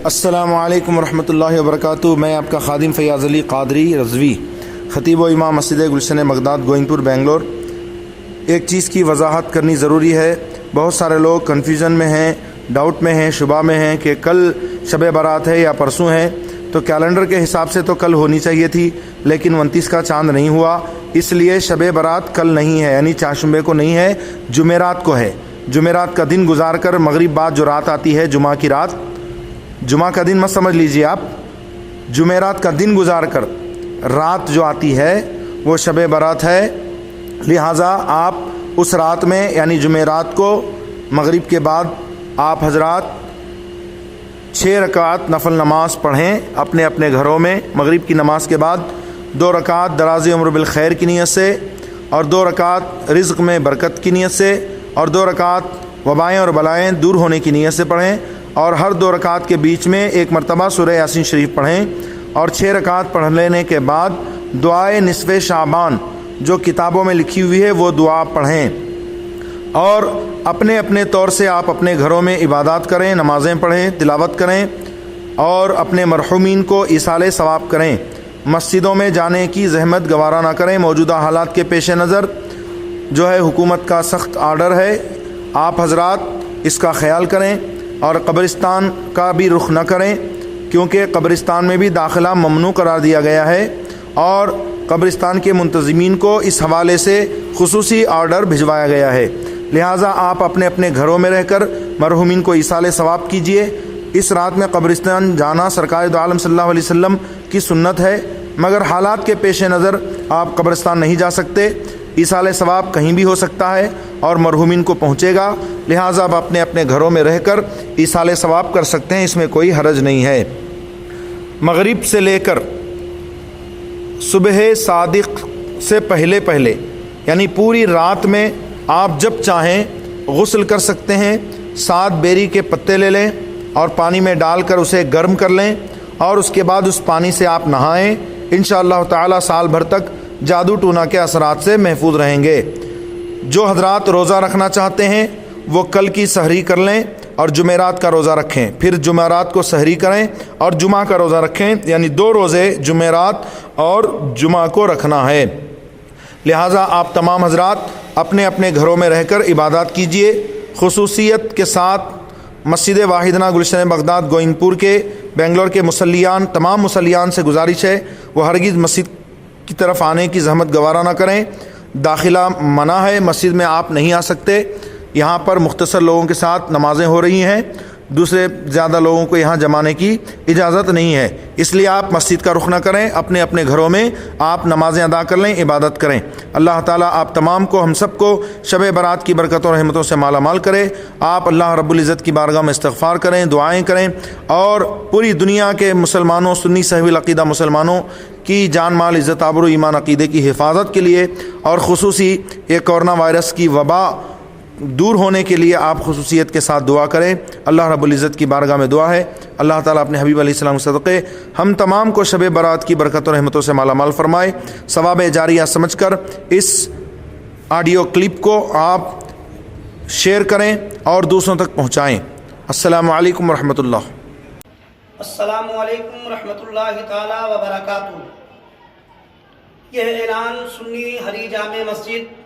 السلام علیکم ورحمۃ اللہ وبرکاتہ۔ میں آپ کا خادم فیاض علی قادری رضوی، خطیب و امام مسجد گلشن بغداد گوئنپور بنگلور۔ ایک چیز کی وضاحت کرنی ضروری ہے، بہت سارے لوگ کنفیوژن میں ہیں، ڈاؤٹ میں ہیں، شبہ میں ہیں کہ کل شب برات ہے یا پرسوں ہے، تو کیلنڈر کے حساب سے تو کل ہونی چاہیے تھی، لیکن 29 کا چاند نہیں ہوا، اس لیے شب برات کل نہیں ہے، یعنی چاشمبے کو نہیں ہے، جمعرات کو ہے۔ جمعرات کا دن گزار کر مغرب بعد جو رات آتی ہے، جمعہ کی رات، جمعہ کا دن مت سمجھ لیجئے آپ، جمعرات کا دن گزار کر رات جو آتی ہے وہ شب برات ہے۔ لہٰذا آپ اس رات میں یعنی جمعرات کو مغرب کے بعد آپ حضرات 6 رکعت نفل نماز پڑھیں اپنے اپنے گھروں میں۔ مغرب کی نماز کے بعد 2 رکعت دراز عمر بالخیر کی نیت سے، اور 2 رکعت رزق میں برکت کی نیت سے، اور 2 رکعت وبائیں اور بلائیں دور ہونے کی نیت سے پڑھیں، اور ہر 2 رکعت کے بیچ میں 1 مرتبہ سورہ یاسین شریف پڑھیں، اور 6 رکعت پڑھ لینے کے بعد دعائے نصف شعبان جو کتابوں میں لکھی ہوئی ہے وہ دعا پڑھیں، اور اپنے اپنے طور سے آپ اپنے گھروں میں عبادات کریں، نمازیں پڑھیں، تلاوت کریں، اور اپنے مرحومین کو ایصال ثواب کریں۔ مسجدوں میں جانے کی زحمت گوارا نہ کریں۔ موجودہ حالات کے پیش نظر جو ہے حکومت کا سخت آرڈر ہے، آپ حضرات اس کا خیال کریں، اور قبرستان کا بھی رخ نہ کریں، کیونکہ قبرستان میں بھی داخلہ ممنوع قرار دیا گیا ہے، اور قبرستان کے منتظمین کو اس حوالے سے خصوصی آرڈر بھجوایا گیا ہے۔ لہٰذا آپ اپنے اپنے گھروں میں رہ کر مرحومین کو ایصال ثواب کیجیے۔ اس رات میں قبرستان جانا سرکار دو عالم صلی اللہ علیہ وسلم کی سنت ہے، مگر حالات کے پیش نظر آپ قبرستان نہیں جا سکتے۔ ایصال ثواب کہیں بھی ہو سکتا ہے اور مرحومین کو پہنچے گا، لہٰذا آپ اپنے اپنے گھروں میں رہ کر ایصال ثواب کر سکتے ہیں، اس میں کوئی حرج نہیں ہے۔ مغرب سے لے کر صبح صادق سے پہلے پہلے یعنی پوری رات میں آپ جب چاہیں غسل کر سکتے ہیں۔ 7 بیری کے پتے لے لیں اور پانی میں ڈال کر اسے گرم کر لیں، اور اس کے بعد اس پانی سے آپ نہائیں۔ انشاءاللہ تعالی سال بھر تک جادو ٹونا کے اثرات سے محفوظ رہیں گے۔ جو حضرات روزہ رکھنا چاہتے ہیں وہ کل کی سحری کر لیں اور جمعرات کا روزہ رکھیں، پھر جمعرات کو سحری کریں اور جمعہ کا روزہ رکھیں، یعنی 2 روزے جمعرات اور جمعہ کو رکھنا ہے۔ لہٰذا آپ تمام حضرات اپنے اپنے گھروں میں رہ کر عبادات کیجیے۔ خصوصیت کے ساتھ مسجد واحدنا گلشن بغداد گوئنپور کے بنگلور کے مصلیان، تمام مصلیان سے گزارش ہے وہ ہرگز مسجد کی طرف آنے کی زحمت گوارا نہ کریں۔ داخلہ منع ہے، مسجد میں آپ نہیں آ سکتے، یہاں پر مختصر لوگوں کے ساتھ نمازیں ہو رہی ہیں، دوسرے زیادہ لوگوں کو یہاں جمانے کی اجازت نہیں ہے، اس لیے آپ مسجد کا رخ نہ کریں، اپنے اپنے گھروں میں آپ نمازیں ادا کر لیں، عبادت کریں۔ اللہ تعالیٰ آپ تمام کو، ہم سب کو شب برات کی برکتوں اور رحمتوں سے مالا مال کرے۔ آپ اللہ رب العزت کی بارگاہ میں استغفار کریں، دعائیں کریں، اور پوری دنیا کے مسلمانوں، سنی صحیح العقیدہ مسلمانوں کی جان مال، عزت آبرو، ایمان عقیدے کی حفاظت کے لیے، اور خصوصی یہ کورونا وائرس کی وبا دور ہونے کے لیے آپ خصوصیت کے ساتھ دعا کریں۔ اللہ رب العزت کی بارگاہ میں دعا ہے اللہ تعالیٰ اپنے حبیب علیہ السلام کے صدقے ہم تمام کو شب برات کی برکت و رحمتوں سے مالا مال فرمائے۔ ثواب جاریہ سمجھ کر اس آڈیو کلپ کو آپ شیئر کریں اور دوسروں تک پہنچائیں۔ السلام علیکم ورحمۃ اللہ۔ السلام علیکم ورحمۃ اللہ تعالی وبرکاتہ۔ یہ اعلان سنی ہری Jama Masjid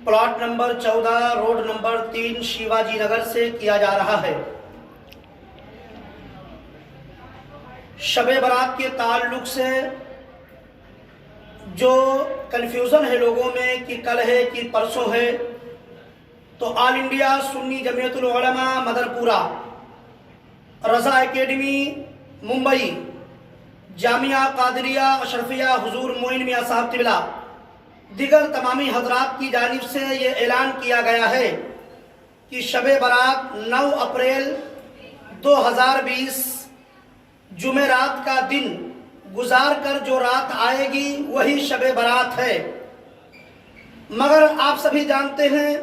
plot number 14 road number 3 Shivaji Nagar سے کیا جا رہا ہے۔ شب برات کے تعلق سے جو کنفیوژن ہے لوگوں میں کہ کل ہے کہ پرسوں ہے، تو آل انڈیا سنی جمعیت العلماء مدرپورہ، رضا اکیڈمی ممبئی، جامعہ قادریہ اشرفیہ حضور معین میاں صاحب قبلہ، دیگر تمامی حضرات کی جانب سے یہ اعلان کیا گیا ہے کہ شب برات 9 اپریل 2020 جمعرات کا دن گزار کر جو رات آئے گی وہی شب برات ہے۔ مگر آپ سبھی جانتے ہیں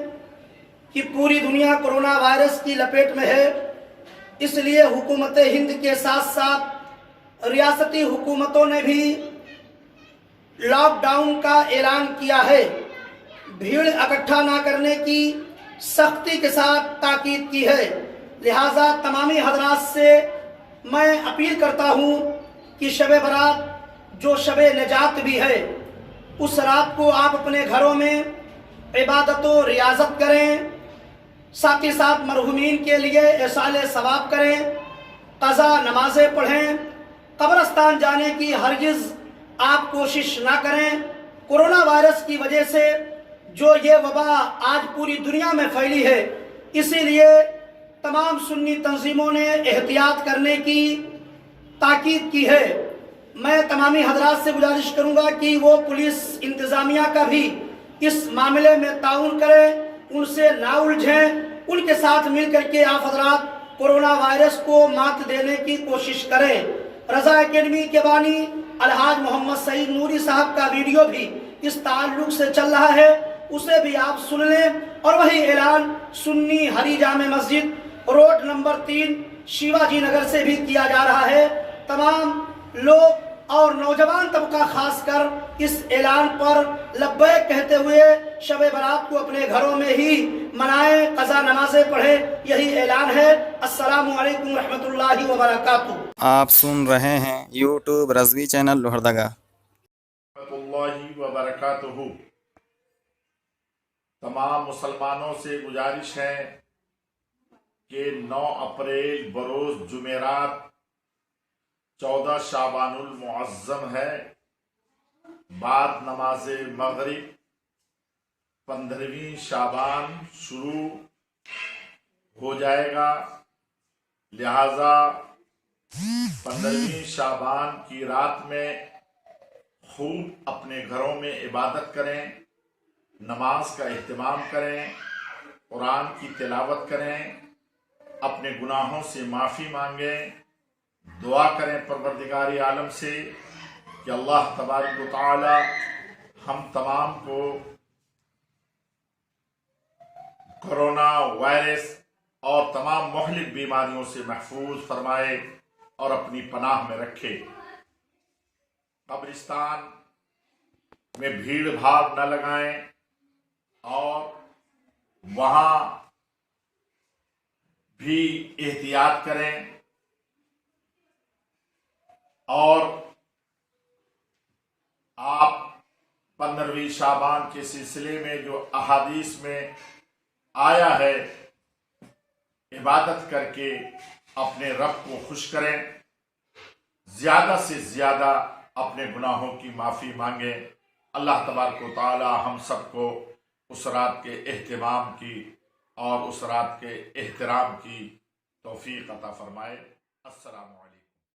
کہ پوری دنیا کورونا وائرس کی لپیٹ میں ہے، اس لیے حکومت ہند کے ساتھ ساتھ ریاستی حکومتوں نے بھی لاک ڈاؤن کا اعلان کیا ہے۔ بھیڑ اکٹھا نہ کرنے کی سختی کے ساتھ تاکید کی ہے۔ لہٰذا تمامی حضرات سے میں اپیل کرتا ہوں کہ شب برات جو شب نجات بھی ہے، اس رات کو آپ اپنے گھروں میں عبادت و ریاضت کریں، ساتھ ہی ساتھ مرحومین کے لیے ایصال ثواب کریں، قضا نمازیں پڑھیں، قبرستان جانے کی ہرگز آپ کوشش نہ کریں۔ کورونا وائرس کی وجہ سے جو یہ وبا آج پوری دنیا میں پھیلی ہے، اسی لیے تمام سنی تنظیموں نے احتیاط کرنے کی تاکید کی ہے۔ میں تمامی حضرات سے گزارش کروں گا کہ وہ پولیس انتظامیہ کا بھی اس معاملے میں تعاون کریں، ان سے نہ الجھیں، ان کے ساتھ مل کر کے آپ حضرات کورونا وائرس کو مات دینے کی کوشش کریں۔ رضا اکیڈمی کے بانی الحاج محمد سعید نوری صاحب کا ویڈیو بھی اس تعلق سے چل رہا ہے، اسے بھی آپ سن لیں۔ اور وہی اعلان سنی ہری جامع مسجد روڈ نمبر 3 شیواجی نگر سے بھی کیا جا رہا ہے۔ تمام لوگ اور نوجوان طبقہ خاص کر اس اعلان پر لبیک کہتے ہوئے شب برات کو اپنے گھروں میں ہی منائیں، قضا نمازیں پڑھیں، یہی اعلان ہے۔ السلام علیکم ورحمۃ اللہ وبرکاتہ۔ آپ سن رہے ہیں یوٹوب رضوی چینل لوہردگا۔ رحمۃ اللہ وبرکاتہ۔ تمام مسلمانوں سے گزارش ہے کہ 9 اپریل بروز جمعرات 14 شعبان المعظم ہے، بعد نماز مغرب 15ویں شعبان شروع ہو جائے گا، لہذا 15ویں شعبان کی رات میں خوب اپنے گھروں میں عبادت کریں، نماز کا اہتمام کریں، قرآن کی تلاوت کریں، اپنے گناہوں سے معافی مانگیں، دعا کریں پروردگار عالم سے کہ اللہ تبارک و تعالی ہم تمام کو کورونا وائرس اور تمام مہلک بیماریوں سے محفوظ فرمائے اور اپنی پناہ میں رکھے۔ قبرستان میں بھیڑ بھاڑ نہ لگائیں اور وہاں بھی احتیاط کریں، اور آپ 15ویں شعبان کے سلسلے میں جو احادیث میں آیا ہے، عبادت کر کے اپنے رب کو خوش کریں، زیادہ سے زیادہ اپنے گناہوں کی معافی مانگیں۔ اللہ تبارک و تعالی ہم سب کو اس رات کے اہتمام کی اور اس رات کے احترام کی توفیق عطا فرمائے۔ السلام علیکم۔